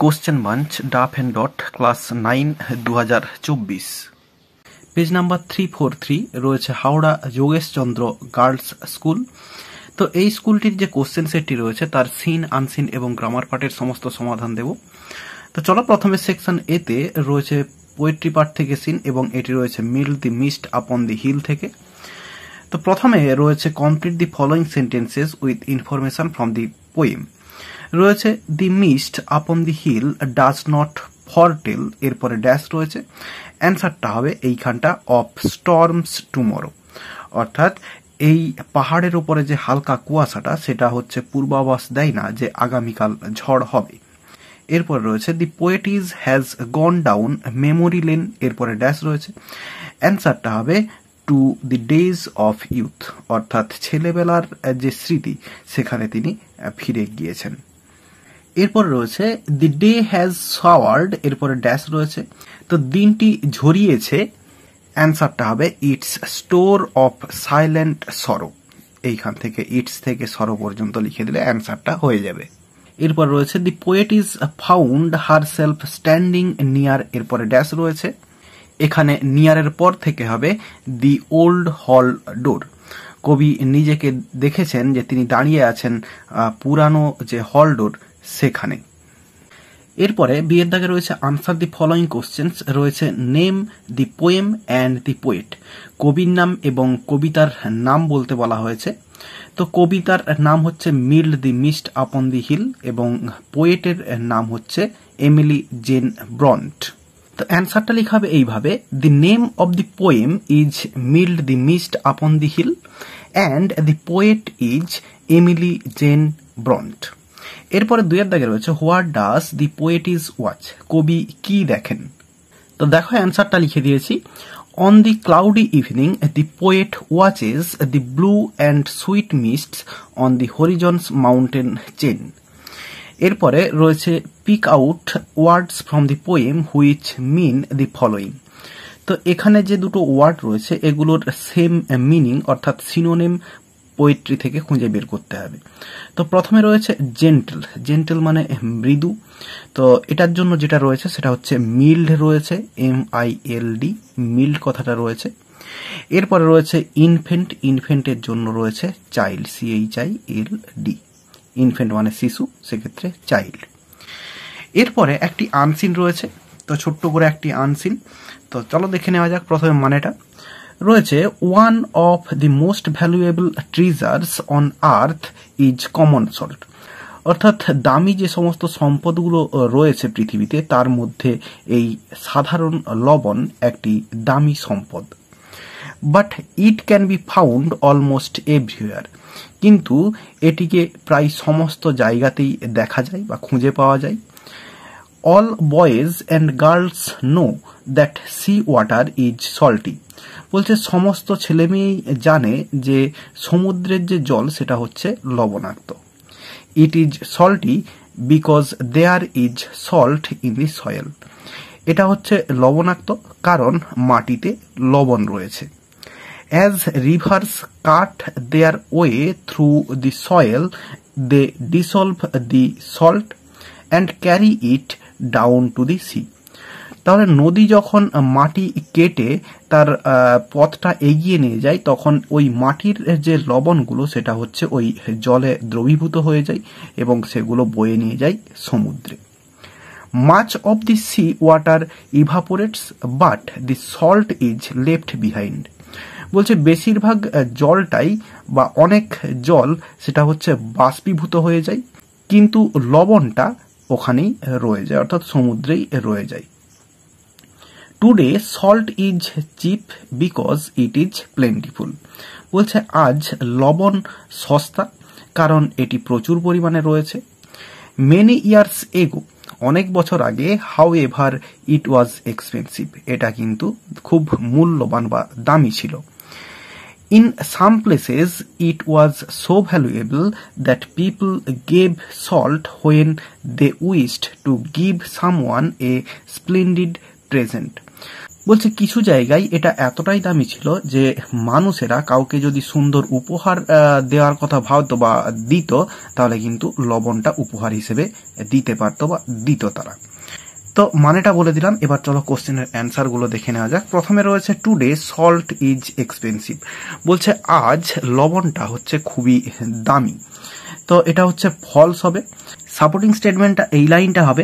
Question bunch Duff and dot class 9 2024 page number 343 রয়েছে Howrah Jogeshchandra girls school. তো এই স্কুলটির যে কোশ্চেন সেটটি রয়েছে তার সিন আনসিন এবং গ্রামার পার্টের সমস্ত সমাধান দেব। তো চলো প্রথমে সেকশন এতে রয়েছে পোয়েট্রি পার্ট থেকে সিন এবং এটি রয়েছে মিল দি মিস্ট আপন দি হিল থেকে। তো প্রথমে রয়েছে complete the following sentences with information from the poem. রয়েছে the mist upon the hill does not foretell, এরপরে ড্যাশ রয়েছে, অ্যান্সারটা হবে এইখানটা অফ স্টর্মস টুমরো, অর্থাৎ এই পাহাড়ের উপরে যে হালকা কুয়াশাটা সেটা হচ্ছে পূর্বাভাস দেয় না যে আগামীকাল ঝড় হবে। এরপর রয়েছে দি poet is has gone down memory lane, এরপরে ড্যাশ রয়েছে, অ্যান্সারটা হবে to the days of youth, অর্থাৎ ছেলেবেলার যে স্মৃতি সেখানে তিনি ফিরে গিয়েছেন। এরপর রয়েছে দি ডে হ্যাজ শাওয়ার্ড, এরপরে ড্যাশ রয়েছে, তো দিনটি ঝরিয়েছে, অ্যান্সারটা হবে ইটস স্টোর অফ সাইলেন্ট সরো, এইখান থেকে ইটস থেকে সরো পর্যন্ত লিখে দিলে অ্যান্সারটা হয়ে যাবে। এরপর রয়েছে দি poet is found her self standing near, এরপরে ড্যাশ রয়েছে, এখানে নিয়ারের পর থেকে হবে দি ওল্ড হল ডোর, কবি নিজেকে দেখেছেন যে তিনি দাঁড়িয়ে আছেন পুরানো যে হল ডোর সেখানে। এরপরে বিয়ের দাগে রয়েছে আনসার দি ফলোইং কোশ্চেন্স, রয়েছে name the poem and the poet, কবির নাম এবং কবিতার নাম বলতে বলা হয়েছে। তো কবিতার নাম হচ্ছে মিল দি মিস্ট আপন দি হিল এবং পোয়েটের নাম হচ্ছে এমিলি জেন ব্রন্ট। তো অ্যান্সারটা লেখা হবে এইভাবে, the name of the poem is mild the mist upon the hill and the poet is Emily Jane Bronte. এরপরে দুইয়ের দাগে রয়েছে what does the poet is watch, কবি কি দেখেন। তো দেখো অ্যান্সারটা লিখে দিয়েছি, on the cloudy evening the poet watches the blue and sweet mists on the horizons mountain chain. এরপরে রয়েছে pick out words from the poem which mean the following. তো এখানে যে দুটো ওয়ার্ড রয়েছে এগুলোর সেম মিনিং অর্থাৎ সিনোনিম পোয়েট্রি থেকে খুঁজে বের করতে হবে। তো প্রথমে রয়েছে জেন্টল, জেন্টল মানে মৃদু, তো এটার জন্য যেটা রয়েছে সেটা হচ্ছে মিল্ড রয়েছে, MILD, মিল্ড কথাটা রয়েছে। এরপরে রয়েছে ইনফেন্ট, ইনফেন্টের জন্য রয়েছে চাইল্ড, CHILD, ইনফেন্ট মানে শিশু, সেক্ষেত্রে চাইল্ড। এরপরে একটি আনসিন রয়েছে, তো ছোট্ট করে একটি আনসিন, তো চলো দেখে নেওয়া যাক প্রথমে মানেটা। রয়েছে one of the most valuable treasures on earth is common salt, অর্থাৎ দামি যে সমস্ত সম্পদগুলো রয়েছে পৃথিবীতে তার মধ্যে এই সাধারণ লবণ একটি দামি সম্পদ। But it can be found almost everywhere, কিন্তু এটিকে প্রায় সমস্ত জায়গাতেই দেখা যায় বা খুঁজে পাওয়া যায়। All boys and girls know that sea water is salty, বলছে সমস্ত ছেলে মেয়েই জানে যে সমুদ্রের যে জল সেটা হচ্ছে লবণাক্ত। It is salty because there is salt in the soil, এটা হচ্ছে লবণাক্ত কারণ মাটিতে লবণ রয়েছে। As rivers cut their way through the soil they dissolve the salt and carry it down to the sea, তাহলে নদী যখন মাটি কেটে তার পথটা এগিয়ে নিয়ে যায় তখন ওই মাটির যে লবণগুলো সেটা হচ্ছে ওই জলে দ্রবীভূত হয়ে যায় এবং সেগুলো বয়ে নিয়ে যায় সমুদ্রে। Much of the sea water evaporates but the salt is left behind, বলছে বেশিরভাগ জলটাই বা অনেক জল সেটা হচ্ছে বাষ্পীভূত হয়ে যায় কিন্তু লবণটা ওখানেই রয়ে যায়, অর্থাৎ সমুদ্রেই রয়ে যায়। Today salt is cheap because it is plentiful, বলছে আজ লবণ সস্তা কারণ এটি প্রচুর পরিমাণে রয়েছে। মেনি ইয়ার্স এগো, অনেক বছর আগে, however it was expensive, এটা কিন্তু খুব মূল্যবান বা দামি ছিল। In some places it was so valuable that people gave salt when they wished to give someone a splendid present, বলছে কিছু জায়গায় এটা এতটাই দামি ছিল যে মানুষেরা কাউকে যদি সুন্দর উপহার দেওয়ার কথা ভাবতো বা দিত, তাহলে কিন্তু লবণটা উপহার হিসেবে দিতে পারতো বা দিত তারা। তো মানেটা বলে দিলাম, এবার চলো কোশ্চেনের অ্যান্সার গুলো দেখে নেওয়া যাক। প্রথমে রয়েছে টুডে সল্ট ইজ এক্সপেন্সিভ, বলছে আজ লবণটা হচ্ছে খুবই দামি। তো এটা হচ্ছে ফলস হবে। সাপোর্টিং স্টেটমেন্টটা এই লাইনটা হবে,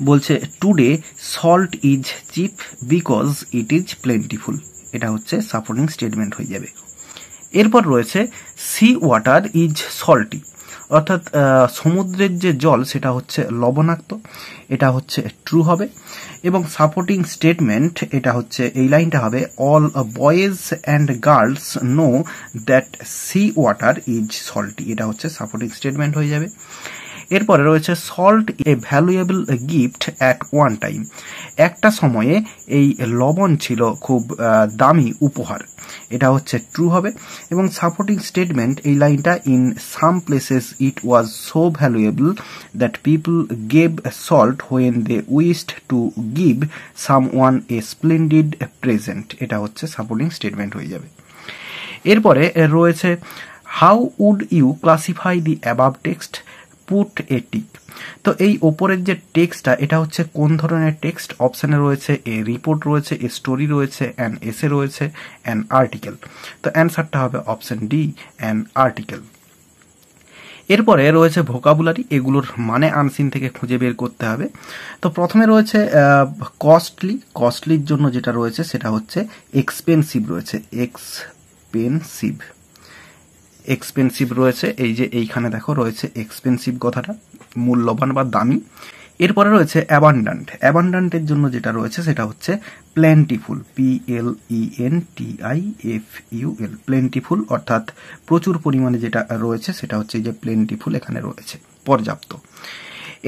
বলছে today salt is cheap because it is plentiful, এটা হচ্ছে সাপোর্টিং স্টেটমেন্ট হয়ে যাবে। এরপর রয়েছে সি ওয়াটার ইজ সল্টি, অর্থাৎ সমুদ্রের যে জল সেটা হচ্ছে লবণাক্ত, এটা হচ্ছে ট্রু হবে। এবং সাপোর্টিং স্টেটমেন্ট এটা হচ্ছে এই লাইনটা হবে, all boys and girls know that sea water is salty, এটা হচ্ছে সাপোর্টিং স্টেটমেন্ট হয়ে যাবে। এরপরে রয়েছে salt a valuable gift at one time, একটা সময়ে এই লবণ ছিল খুব দামি উপহার, এটা হচ্ছে ট্রু হবে। এবং সাপোর্টিং স্টেটমেন্ট এই লাইনটা, in some places it was so valuable that people gave salt when they wished to give someone a splendid present, এটা হচ্ছে সাপোর্টিং স্টেটমেন্ট হয়ে যাবে। এরপরে রয়েছে how would you classify the above text, put a tick. তো এই ওপরের যে টেক্সটটা এটা হচ্ছে কোন ধরনের টেক্সট? অপশানে রয়েছে এ রিপোর্ট রয়েছে, এ স্টোরি রয়েছে, অ্যান এসে রয়েছে, অ্যান আর্টিকেল। তো অ্যান্সারটা হবে অপশন ডি, অ্যান আর্টিকেল। এরপরে রয়েছে ভোকাবুলারি, এগুলোর মানে আনসিন থেকে খুঁজে বের করতে হবে। তো প্রথমে রয়েছে কস্টলি, কস্টলির জন্য যেটা রয়েছে সেটা হচ্ছে এক্সপেন্সিভ রয়েছে, এক্সপেন্সিভ, এক্সপেন্সিভ রয়েছে, এই যে এইখানে দেখো রয়েছে এক্সপেন্সিভ কথাটা, মূল্যবান বা দামি। এরপরে রয়েছে অ্যাবান্ডান্ট, অ্যাবান্ডান্টের জন্য যেটা রয়েছে সেটা হচ্ছে প্ল্যান্টিফুল, PLENTIFUL, প্লেন্টিফুল অর্থাৎ প্রচুর পরিমাণে যেটা রয়েছে সেটা হচ্ছে যে প্লেন্টিফুল এখানে রয়েছে, পর্যাপ্ত।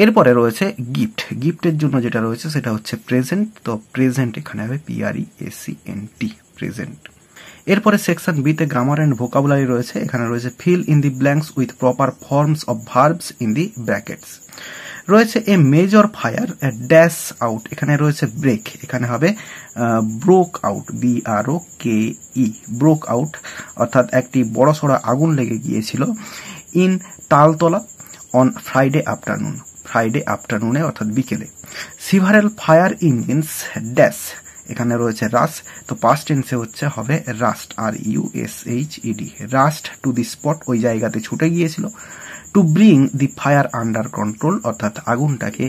এরপরে রয়েছে গিফট, গিফটের জন্য যেটা রয়েছে সেটা হচ্ছে প্রেজেন্ট, তো প্রেজেন্ট এখানে হবে PRESENT, প্রেজেন্ট। এরপরে সেকশন বিতে গ্রামার অ্যান্ড ভোকাবুলারি রয়েছে, এখানে রয়েছে fill in the blanks with proper forms of verbs in the brackets. রয়েছে a major fire dash out, এখানে রয়েছে ব্রেক, এখানে হবে broke out, BROKE, broke out, অর্থাৎ একটি বড়সড় আগুন লেগে গিয়েছিল in Taltala on Friday afternoon, Friday আফটারনুনে অর্থাৎ বিকেলে। সিভারেল ফায়ার ইঞ্জিনস ড্যাশ, এখানে রয়েছে রাস, তো পাস্ট টেন্সে হচ্ছে হবে rushed, RUSHED, rushed to the spot, ওই জায়গাতে ছুটে গিয়েছিল। To bring the fire under control, অর্থাৎ আগুনটাকে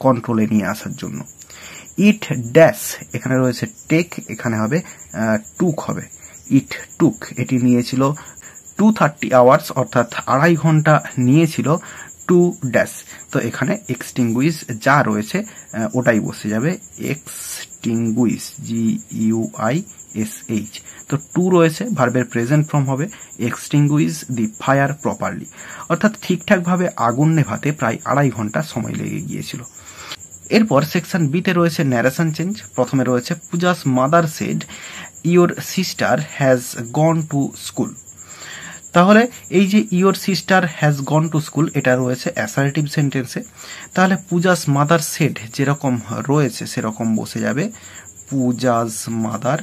কন্ট্রোলে নিয়ে আসার জন্য। ইট ড্যাশ, এখানে রয়েছে টেক, এখানে হবে টুক হবে, ইট টুক, এটি নিয়েছিল 230 আওয়ার্স, অর্থাৎ 2.5 ঘন্টা নিয়েছিল। টু ড্যাশ, তো এখানে এক্সটিংগুইশ যা রয়েছে ওটাই বসে যাবে, এক্সটিংগুইশ, GUISH। তো টু রয়েছে, ভার্বের প্রেজেন্ট ফর্ম হবে এক্সটিংগুইশ দি ফায়ার প্রপারলি, অর্থাৎ ঠিকঠাকভাবে আগুন নেভাতে প্রায় 2.5 ঘন্টা সময় লেগে গিয়েছিল। এরপর সেকশন বিতে রয়েছে ন্যারেশন চেঞ্জ। প্রথমে রয়েছে Puja's mother said your sister has gone to school. তাহলে এই যে your sister has gone to school এটা রয়েছে অ্যাসার্টিভ সেন্টেন্সে, তাহলে পূজাস মাদার সেড যেরকম রয়েছে সেরকম বসে যাবে পূজাস মাদার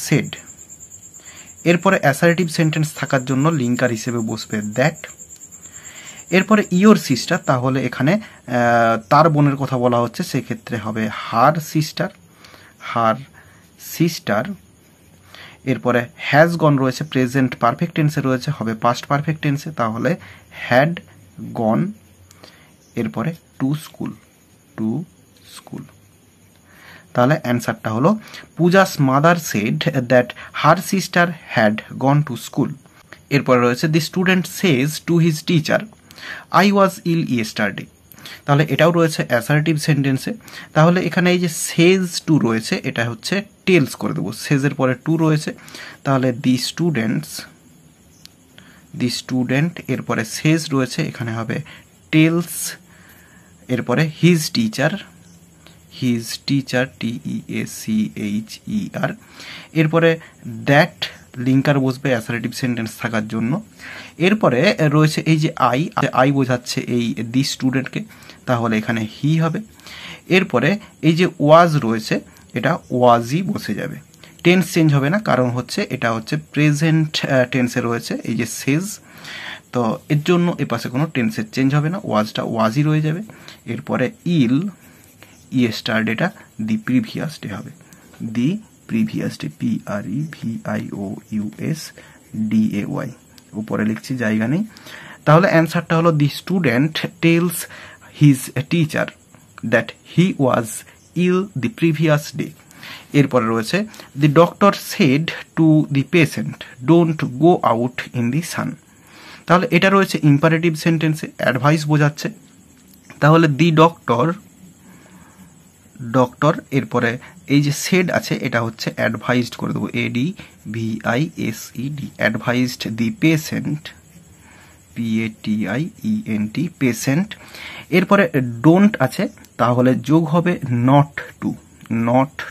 সেড। এরপরে অ্যাসার্টিভ সেন্টেন্স থাকার জন্য লিঙ্কার হিসেবে বসবে দ্যাট। এরপরে ইয়োর সিস্টার, তাহলে এখানে তার বোনের কথা বলা হচ্ছে, সেক্ষেত্রে হবে হার সিস্টার, হার সিস্টার। এরপরে হ্যাজ গন রয়েছে প্রেজেন্ট পারফেক্ট টেন্সে রয়েছে, হবে পাস্ট পারফেক্ট টেন্সে, তাহলে হ্যাড গন। এরপরে টু স্কুল, টু স্কুল, তাহলে অ্যান্সারটা হলো Puja's mother said that her sister had gone to school. এরপরে রয়েছে the student says to his teacher I was ill yesterday, তাহলে এটাও রয়েছে অ্যাসার্টিভ সেন্টেন্সে। তাহলে এখানে এই যে সেজ টু রয়েছে এটা হচ্ছে টেলস করে দেবো, সেজের পরে টু রয়েছে, তাহলে দি স্টুডেন্ট, এরপরে সেজ রয়েছে এখানে হবে টেলস। এরপরে হিজ টিচার, TEACHER। এরপরে দ্যাট লিঙ্কার বসবে অ্যাসারেটিভ সেন্টেন্স থাকার জন্য। এরপরে রয়েছে এই যে আই বোঝাচ্ছে এই দি স্টুডেন্টকে, তাহলে এখানে হি হবে। এরপরে এই যে ওয়াজ রয়েছে, এটা ওয়াজই বসে যাবে। টেন্স চেঞ্জ হবে না, কারণ হচ্ছে এটা হচ্ছে প্রেজেন্ট টেন্সে রয়েছে এই যে সেজ, তো এর জন্য এ পাশে কোনো টেন্সের চেঞ্জ হবে না, ওয়াজটা ওয়াজই রয়ে যাবে। এরপরে স্টার্ট, এটা দি প্রিভিয়াস ডে হবে, দি প্রিভিয়াস ডে, PREVIOUSDAY, উপরে লিখছি, জায়গা নেই। তাহলে অ্যান্সারটা হলো the student tells his teacher that he was ill the previous day. এরপরে রয়েছে the doctor said to the patient don't go out in the sun. তাহলে এটা রয়েছে ইম্পারেটিভ সেন্টেন্সে, অ্যাডভাইস বোঝাচ্ছে। তাহলে দি ডক্টর, এরপরে এই যে সেড আছে এটা হচ্ছে অ্যাডভাইসড করে দেবো, ADVISED, advised the patient, PATIENT, patient. এরপরে ডোন্ট আছে, তাহলে যোগ হবে নট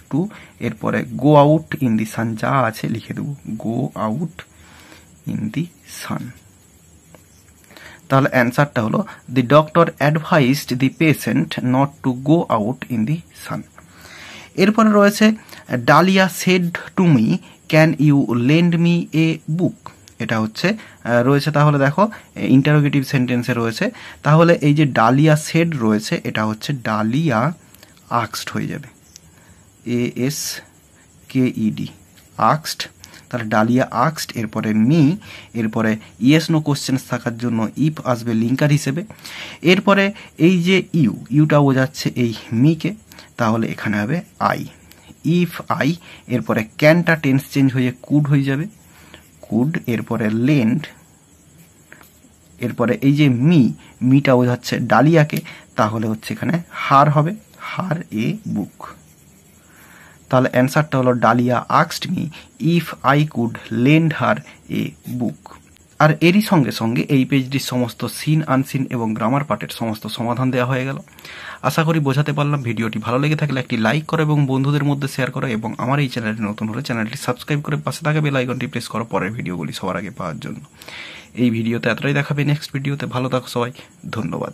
টু, এরপরে গো আউট ইন দি সান, যা আছে লিখে দেবো, গো আউট ইন দি সান। তাহলে অ্যান্সারটা হলো the doctor advised the patient not to go out in the sun. এরপরে রয়েছে Dalia said to me can you lend me a book, এটা হচ্ছে রয়েছে। তাহলে দেখো ইন্টারোগেটিভ সেন্টেন্সে রয়েছে, তাহলে এই যে ডালিয়া সেড রয়েছে এটা হচ্ছে ডালিয়া আক্সড হয়ে যাবে, ASKED, আক্সড। তাহলে ডালিয়া আক্সড, এরপরে মি, এরপরে ইয়েস নো কোশ্চেন্স থাকার জন্য ইফ আসবে লিঙ্কার হিসেবে। এরপরে এই যে ইউটা বোঝাচ্ছে এই মিকে, তাহলে এখানে হবে আই, ইফ আই। এরপরে ক্যানটা টেন্স চেঞ্জ হয়ে কুড হয়ে যাবে, কুড। এরপরে লেন্ড, এরপরে এই যে মিটা বোঝাচ্ছে ডালিয়াকে, তাহলে হচ্ছে এখানে হার হবে, হার এ বুক। তাহলে অ্যান্সারটা হলো Dalia asked me if I could lend her a book. আর এরই সঙ্গে সঙ্গে এই পেজটির সমস্ত সিন, আনসিন এবং গ্রামার পার্টের সমস্ত সমাধান দেওয়া হয়ে গেল। আশা করি বোঝাতে পারলাম। ভিডিওটি ভালো লেগে থাকলে একটি লাইক করো এবং বন্ধুদের মধ্যে শেয়ার করো, এবং আমার এই চ্যানেলটি নতুন হলে চ্যানেলটি সাবস্ক্রাইব করে পাশে থাকা বেল আইকনটি প্রেস করো পরের ভিডিওগুলি সবার আগে পাওয়ার জন্য। এই ভিডিওতে এতটাই দেখাবে, নেক্সট ভিডিওতে ভালো থাকো সবাই, ধন্যবাদ।